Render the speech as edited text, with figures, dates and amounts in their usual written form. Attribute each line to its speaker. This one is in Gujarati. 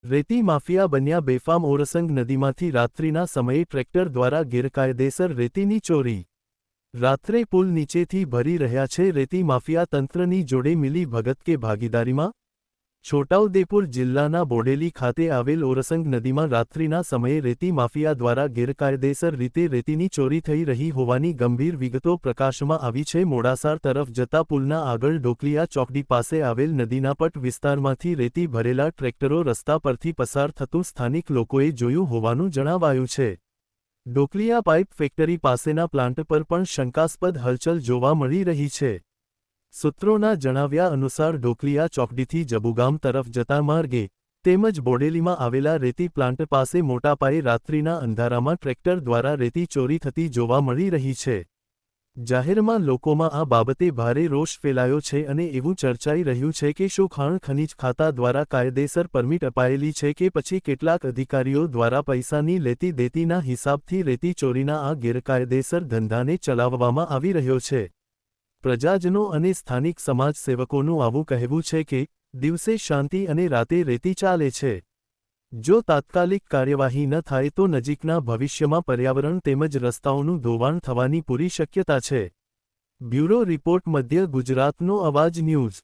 Speaker 1: રેતી માફિયા બન્યા બેફામ ઓરસંગ નદીમાંથી રાત્રિના સમયે ટ્રેક્ટર દ્વારા ગેરકાયદેસર રેતીની ચોરી। રાત્રે પુલ નીચેથી ભરી રહ્યા છે રેતી માફિયા તંત્રની જોડે મિલી ભગત કે ભાગીદારીમાં? છોટાઉદેપુર જિલ્લાના બોડેલી ખાતે આવેલ ઓરસંગ નદીમાં રાત્રિના સમયે રેતી માફિયા દ્વારા ગેરકાયદેસર રીતે રેતીની ચોરી થઈ રહી હોવાની ગંભીર વિગતો પ્રકાશમાં આવી છે। મોડાસા તરફ જતા પુલના આગળ ઢોકલિયા ચોકડી પાસે આવેલ નદીના પટ વિસ્તારમાંથી રેતી ભરેલા ટ્રેક્ટરો રસ્તા પરથી પસાર થતું સ્થાનિક લોકોએ જોયું હોવાનું જણાવાયું છે। ઢોકલિયા પાઇપ ફેક્ટરી પાસેના પ્લાન્ટ પર પણ શંકાસ્પદ હલચલ જોવા મળી રહી છે। સૂત્રોના જણાવ્યા અનુસાર ઢોકલિયા ચોકડીથી જબુગામ તરફ જતા માર્ગે તેમજ બોડેલીમાં આવેલા રેતી પ્લાન્ટ પાસે મોટા પાયે રાત્રિના અંધારામાં ટ્રેક્ટર દ્વારા રેતી ચોરી થતી જોવા મળી રહી છે। જાહેરમાં લોકોમાં આ બાબતે ભારે રોષ ફેલાયો છે અને એવું ચર્ચાઈ રહ્યું છે કે શું ખાણ ખનીજ ખાતા દ્વારા કાયદેસર પરમિટ અપાયેલી છે કે પછી કેટલાક અધિકારીઓ દ્વારા પૈસાની લેતી દેતીના હિસાબથી રેતી ચોરીના આ ગેરકાયદેસર ધંધાને ચલાવવામાં આવી રહ્યો છે। પ્રજાજનો અને સ્થાનિક સમાજસેવકોનું આવું કહેવું છે કે દિવસે શાંતિ અને રાતે રેતી ચાલે છે। જો તાત્કાલિક કાર્યવાહી ન થાય તો નજીકના ભવિષ્યમાં પર્યાવરણ તેમજ રસ્તાઓનું ધોવાણ થવાની પૂરી શક્યતા છે। બ્યુરો રિપોર્ટ મધ્ય ગુજરાતનો અવાજ ન્યૂઝ।